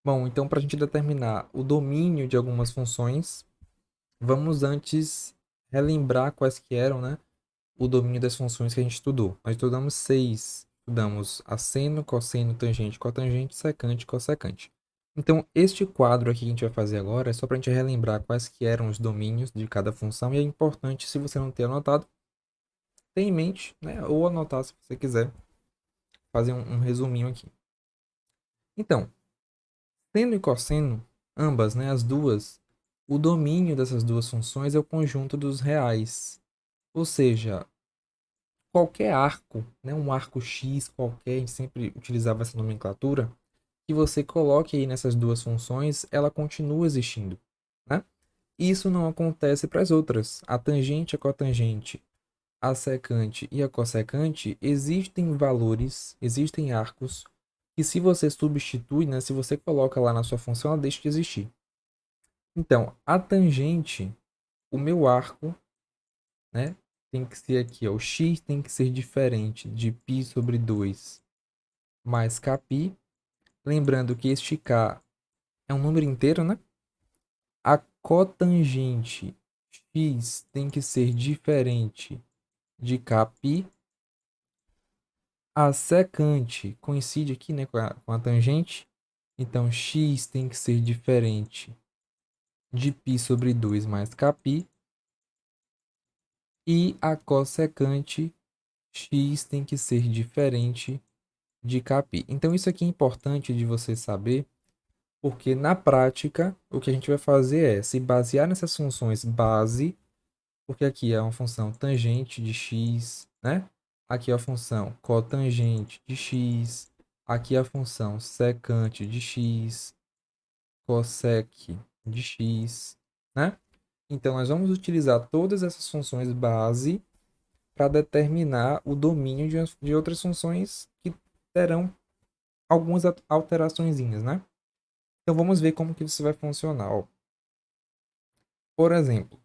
Bom, então para a gente determinar o domínio de algumas funções, vamos antes relembrar quais que eram, né, o domínio das funções que a gente estudou. Nós estudamos seis. Estudamos asseno, cosseno, tangente, cotangente, secante e cossecante. Então, este quadro aqui que a gente vai fazer agora é só para a gente relembrar quais que eram os domínios de cada função e é importante, se você não ter anotado, ter em mente, né, ou anotar se você quiser fazer um resuminho aqui. Então, seno e cosseno, ambas, né, as duas, o domínio dessas duas funções é o conjunto dos reais. Ou seja, qualquer arco, né, um arco X qualquer, a gente sempre utilizava essa nomenclatura, que você coloque aí nessas duas funções, ela continua existindo, né? Isso não acontece para as outras. A tangente, a cotangente, a secante e a cossecante, existem valores, existem arcos, que se você substitui, né, se você coloca lá na sua função, ela deixa de existir. Então, a tangente, o meu arco, né, tem que ser aqui, ó, o x tem que ser diferente de π sobre 2 mais kπ. Lembrando que este k é um número inteiro, né? A cotangente x tem que ser diferente de kπ. A secante coincide aqui, né, com a tangente. Então, x tem que ser diferente de π sobre 2 mais kπ. E a cossecante x tem que ser diferente de kπ. Então, isso aqui é importante de você saber, porque na prática, o que a gente vai fazer é se basear nessas funções base, porque aqui é uma função tangente de x, né? Aqui é a função cotangente de x, aqui é a função secante de x, cossec de x, né? Então, nós vamos utilizar todas essas funções base para determinar o domínio de outras funções que terão algumas alteraçõezinhas, né? Então vamos ver como que isso vai funcionar. Ó. Por exemplo,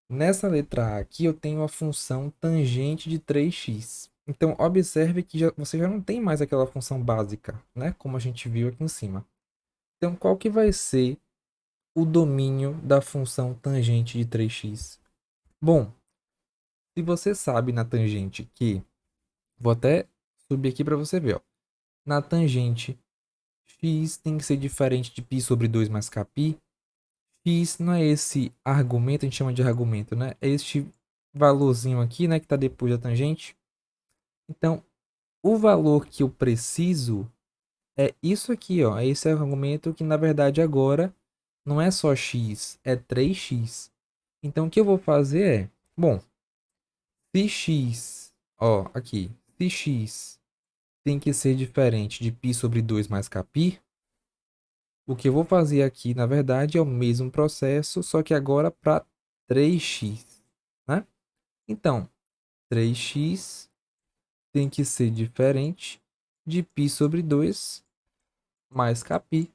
nessa letra A aqui eu tenho a função tangente de 3x. Então observe que você já não tem mais aquela função básica, né? Como a gente viu aqui em cima. Então qual que vai ser o domínio da função tangente de 3x? Bom, se você sabe na tangente que... Vou até subir aqui para você ver. Ó. Na tangente, x tem que ser diferente de π sobre 2 mais kπ. X não é esse argumento, a gente chama de argumento, né? É este valorzinho aqui, né, que está depois da tangente. Então, o valor que eu preciso é isso aqui, ó. É esse argumento que, na verdade, agora não é só x, é 3x. Então, o que eu vou fazer é... Bom, se x... Ó, aqui. Se x tem que ser diferente de π sobre 2 mais kπ, o que eu vou fazer aqui, na verdade, é o mesmo processo, só que agora para 3x, né? Então, 3x tem que ser diferente de π sobre 2 mais kπ.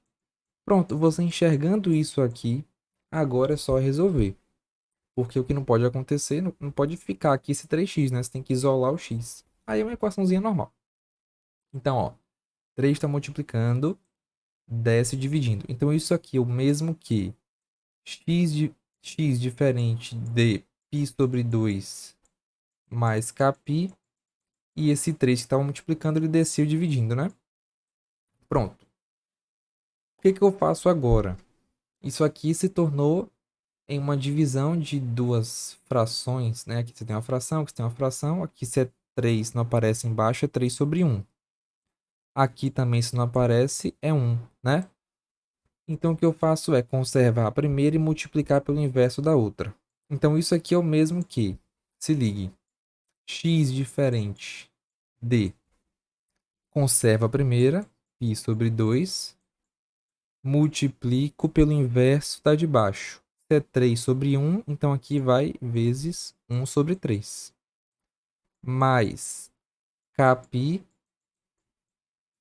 Pronto, você enxergando isso aqui, agora é só resolver. Porque o que não pode acontecer, não pode ficar aqui esse 3x, né? Você tem que isolar o x. Aí é uma equaçãozinha normal. Então, ó, 3 está multiplicando, desce dividindo. Então, isso aqui é o mesmo que x diferente de π sobre 2 mais kπ. E esse 3 que estava multiplicando, ele desceu dividindo, né? Pronto. O que eu faço agora? Isso aqui se tornou em uma divisão de duas frações, né? Aqui você tem uma fração, aqui você tem uma fração. Aqui se é 3 não aparece embaixo, é 3 sobre 1. Aqui também se não aparece, é 1, né? Então o que eu faço é conservar a primeira e multiplicar pelo inverso da outra. Então isso aqui é o mesmo que, se ligue, x diferente de conserva a primeira, π sobre 2, multiplico pelo inverso da de baixo. Se é 3 sobre 1, então aqui vai vezes 1 sobre 3. Mais kπ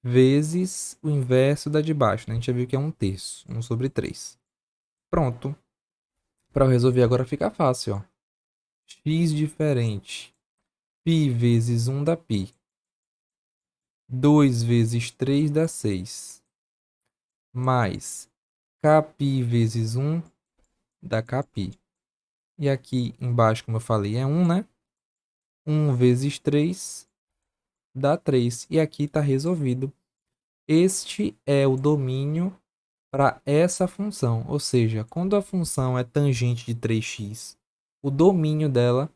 vezes o inverso da de baixo. Né? A gente já viu que é 1/3, 1 sobre 3. Pronto. Para eu resolver agora fica fácil. Ó. X diferente. π vezes 1 dá π. 2 vezes 3 dá 6. mais Kπ vezes 1 dá Kπ. E aqui embaixo, como eu falei, é 1, né? 1 vezes 3 dá 3. E aqui está resolvido. Este é o domínio para essa função. Ou seja, quando a função é tangente de 3x, o domínio dela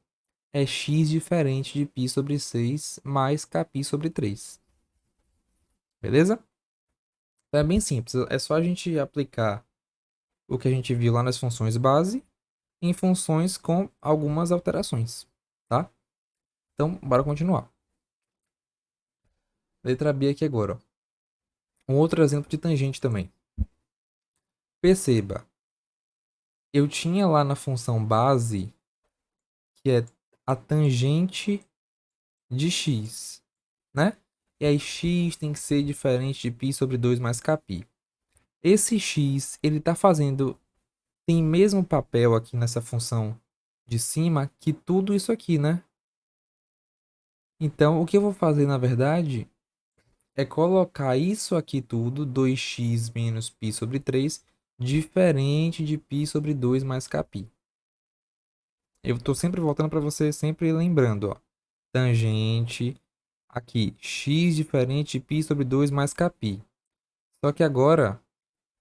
é x diferente de π sobre 6 mais Kπ sobre 3. Beleza? Então é bem simples. É só a gente aplicar o que a gente viu lá nas funções base em funções com algumas alterações. Tá? Então, bora continuar. Letra B aqui agora. Ó. Um outro exemplo de tangente também. Perceba, eu tinha lá na função base, que é a tangente de x, né? E aí x tem que ser diferente de π sobre 2 mais Kπ. Esse x, ele está fazendo, tem mesmo papel aqui nessa função de cima que tudo isso aqui, né? Então, o que eu vou fazer, na verdade, é colocar isso aqui tudo, 2x menos π sobre 3, diferente de π sobre 2 mais Kπ. Eu estou sempre voltando para você, sempre lembrando, ó. Tangente, aqui, x diferente de π sobre 2 mais Kπ. Só que agora,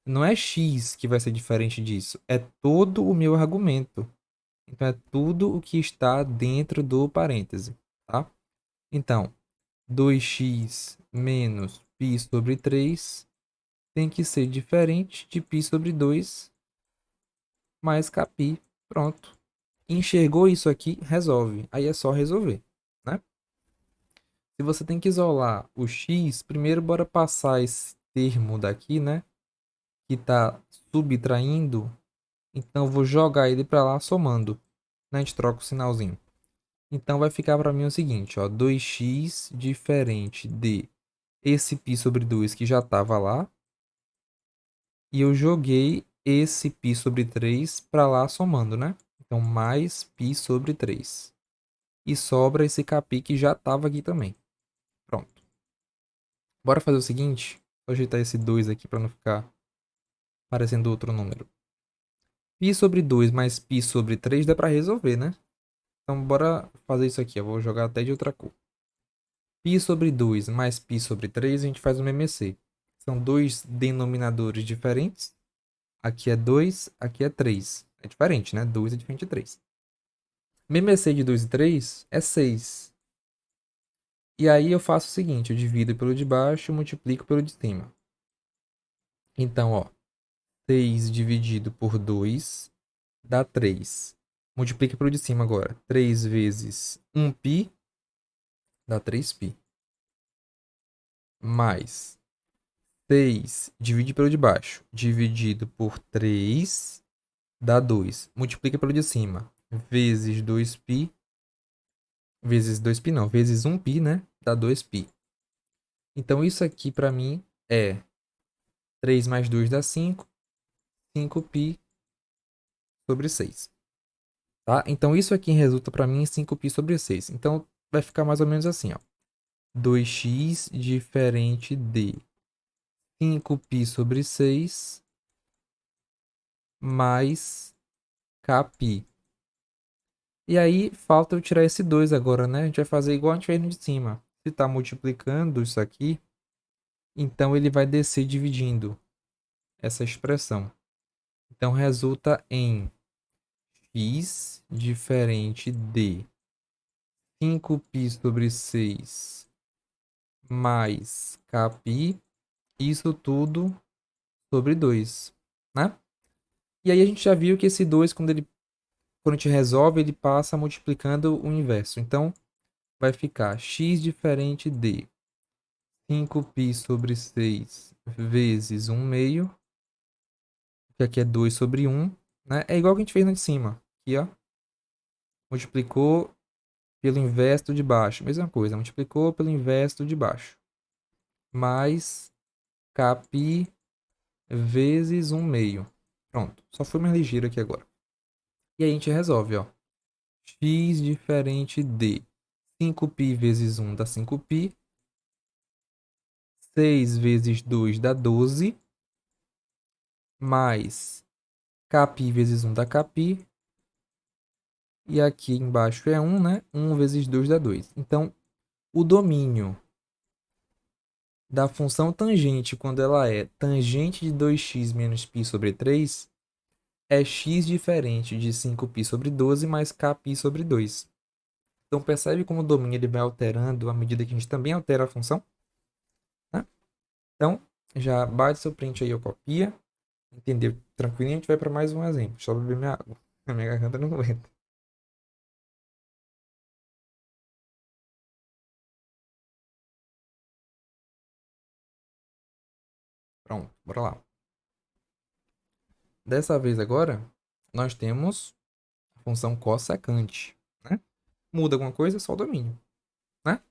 não é x que vai ser diferente disso, é todo o meu argumento. Então, é tudo o que está dentro do parêntese, tá? Então, 2x menos π sobre 3 tem que ser diferente de π sobre 2 mais Kπ. Pronto. Enxergou isso aqui, resolve. Aí é só resolver, né? Se você tem que isolar o x, primeiro bora passar esse termo daqui, né? Que está subtraindo. Então, eu vou jogar ele para lá somando. Né? A gente troca o sinalzinho. Então, vai ficar para mim o seguinte, ó. 2x diferente de esse π sobre 2 que já estava lá. E eu joguei esse π sobre 3 para lá somando, né? Então, mais π sobre 3. E sobra esse Kπ que já estava aqui também. Pronto. Bora fazer o seguinte. Vou ajeitar esse 2 aqui para não ficar parecendo outro número. Π sobre 2 mais π sobre 3 dá para resolver, né? Então, bora fazer isso aqui. Eu vou jogar até de outra cor. Π sobre 2 mais π sobre 3, a gente faz uma MMC. São dois denominadores diferentes. Aqui é 2, aqui é 3. É diferente, né? 2 é diferente de 3. MMC de 2 e 3 é 6. E aí eu faço o seguinte, eu divido pelo de baixo e multiplico pelo de cima. Então, ó, 6 dividido por 2 dá 3. Multiplica pelo de cima agora. 3 vezes 1π dá 3π. Mais 6 divide pelo de baixo. Dividido por 3 dá 2. Multiplica pelo de cima. Vezes 2π. Vezes 2π não. Vezes 1π, né? Dá 2π. Então, isso aqui para mim é 3 mais 2 dá 5. 5π sobre 6. Tá? Então, isso aqui resulta para mim em 5π sobre 6. Então, vai ficar mais ou menos assim, ó. 2x diferente de 5π sobre 6 mais Kπ. E aí, falta eu tirar esse 2 agora, né? A gente vai fazer igual a gente fez no de cima. Se está multiplicando isso aqui, então ele vai descer dividindo essa expressão. Então, resulta em x diferente de 5π sobre 6 mais Kπ, isso tudo sobre 2, né? E aí a gente já viu que esse 2, quando a gente resolve, ele passa multiplicando o inverso. Então, vai ficar x diferente de 5π sobre 6 vezes 1 meio, que aqui é 2 sobre 1, né? É igual que a gente fez no de cima. Aqui, ó. Multiplicou pelo inverso de baixo. Mesma coisa, multiplicou pelo inverso de baixo. Mais Kπ vezes 1 meio. Pronto, só foi mais ligeiro aqui agora. E aí a gente resolve, ó. X diferente de 5π vezes 1 dá 5π. 6 vezes 2 dá 12. mais Κ vezes 1 dá Κ. E aqui embaixo é 1, né? 1 vezes 2 dá 2. Então, o domínio da função tangente, quando ela é tangente de 2x menos π sobre 3, é x diferente de 5π sobre 12 mais Kπ sobre 2. Então, percebe como o domínio ele vai alterando à medida que a gente também altera a função? Né? Então, já bate seu print aí ou copia. Entendeu? Tranquilo, a gente vai para mais um exemplo. Deixa eu beber minha água. A minha garganta não aguenta. Pronto, bora lá. Dessa vez agora, nós temos a função cossecante, né? Muda alguma coisa, só o domínio, né?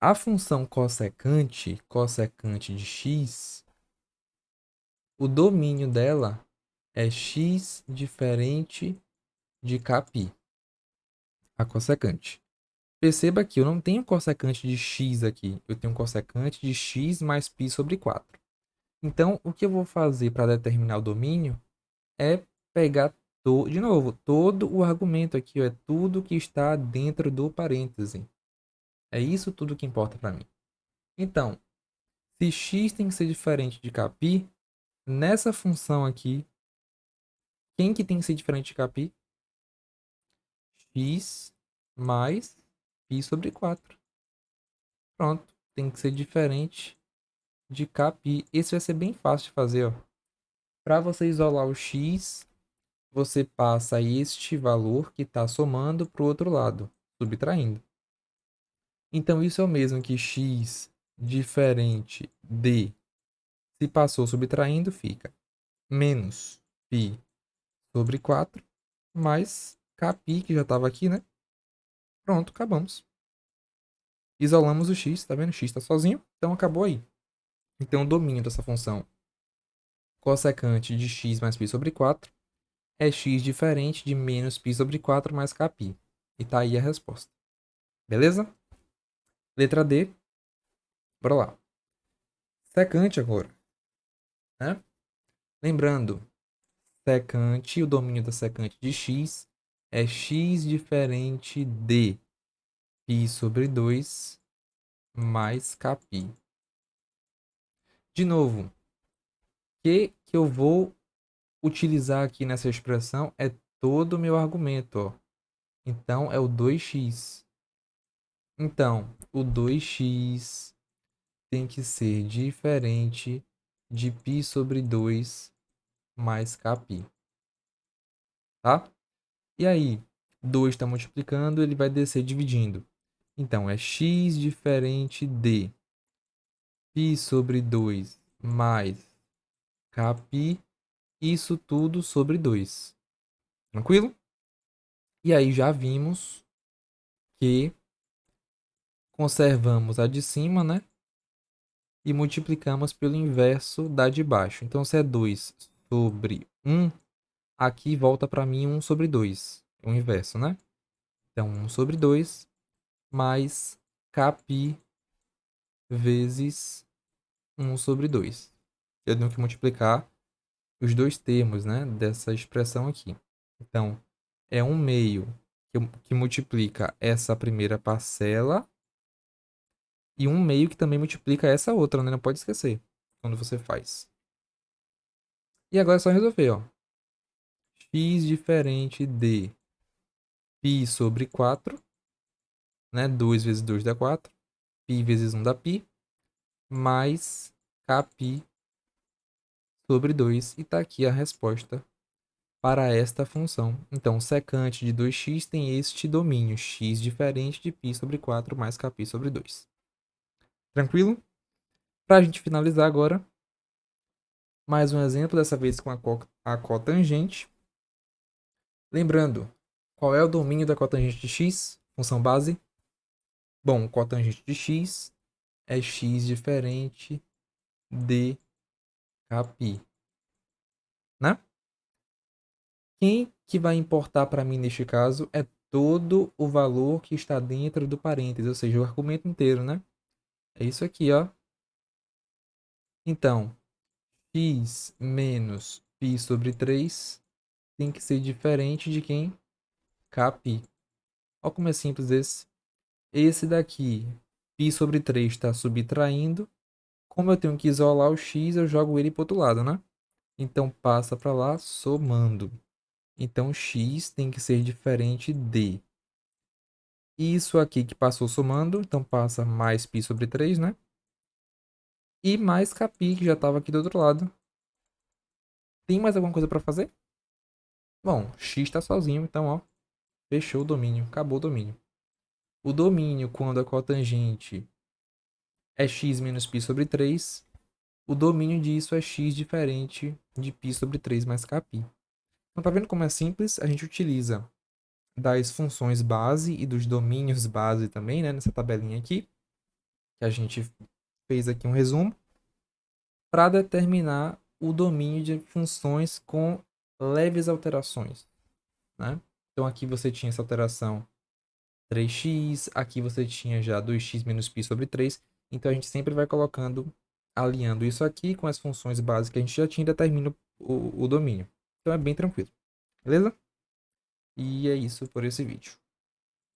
A função cossecante de x, o domínio dela é x diferente de Kπ, a cossecante. Perceba que eu não tenho cossecante de x aqui, eu tenho cossecante de x mais π sobre 4. Então, o que eu vou fazer para determinar o domínio é pegar, de novo, todo o argumento aqui, ó, é tudo que está dentro do parêntese. É isso tudo que importa para mim. Então, se x tem que ser diferente de Kπ, nessa função aqui, quem que tem que ser diferente de Kπ? X mais π sobre 4. Pronto, tem que ser diferente de Kπ. Esse vai ser bem fácil de fazer, ó. Para você isolar o x, você passa este valor que está somando para o outro lado, subtraindo. Então, isso é o mesmo que x diferente de, se passou subtraindo, fica menos π sobre 4, mais Kπ, que já estava aqui, né? Pronto, acabamos. Isolamos o x, tá vendo? O x está sozinho, então acabou aí. Então, o domínio dessa função cossecante de x mais π sobre 4 é x diferente de menos π sobre 4 mais Kπ. E tá aí a resposta. Beleza? Letra D. Bora lá. Secante agora, né? Lembrando, secante, o domínio da secante de x é x diferente de π sobre 2 mais Kπ. De novo, o que eu vou utilizar aqui nessa expressão é todo o meu argumento, ó. Então, é o 2x. Então, o 2x tem que ser diferente de π sobre 2 mais Kπ. Tá? E aí, 2 está multiplicando, ele vai descer dividindo. Então, é x diferente de π sobre 2 mais Kπ, isso tudo sobre 2. Tranquilo? E aí já vimos que conservamos a de cima, né? E multiplicamos pelo inverso da de baixo. Então, se é 2 sobre 1, aqui volta para mim 1 sobre 2. O inverso, né? Então, 1 sobre 2 mais Kπ vezes 1 sobre 2. Eu tenho que multiplicar os dois termos, né, dessa expressão aqui. Então, é 1 meio que multiplica essa primeira parcela e 1 meio que também multiplica essa outra, né? Não pode esquecer quando você faz. E agora é só resolver, ó. X diferente de π sobre 4, né? 2 vezes 2 dá 4. Π vezes 1 dá π, mais Kπ sobre 2. E está aqui a resposta para esta função. Então, secante de 2x tem este domínio, x diferente de π sobre 4 mais Kπ sobre 2. Tranquilo? Para a gente finalizar agora, mais um exemplo, dessa vez com a cotangente. Lembrando, qual é o domínio da cotangente de x? Função base? Bom, cotangente de x é x diferente de Kπ. Né? Quem que vai importar para mim neste caso é todo o valor que está dentro do parênteses, ou seja, o argumento inteiro, né? É isso aqui, ó. Então, x menos π sobre 3 tem que ser diferente de quem? Kπ. Olha como é simples esse. Esse daqui, π sobre 3 está subtraindo. Como eu tenho que isolar o x, eu jogo ele para o outro lado, né? Então, passa para lá somando. Então, x tem que ser diferente de isso aqui que passou somando. Então, passa mais π sobre 3, né? E mais Kπ, que já estava aqui do outro lado. Tem mais alguma coisa para fazer? Bom, x está sozinho, então, ó, fechou o domínio, acabou o domínio. O domínio, quando a cotangente é x menos π sobre 3, o domínio disso é x diferente de π sobre 3 mais Kπ. Então, tá vendo como é simples? A gente utiliza das funções base e dos domínios base também, né? Nessa tabelinha aqui, que a gente fez aqui um resumo, para determinar o domínio de funções com leves alterações, né? Então, aqui você tinha essa alteração 3x, aqui você tinha já 2x menos π sobre 3. Então, a gente sempre vai colocando, alinhando isso aqui com as funções básicas que a gente já tinha e determina o domínio. Então, é bem tranquilo. Beleza? E é isso por esse vídeo.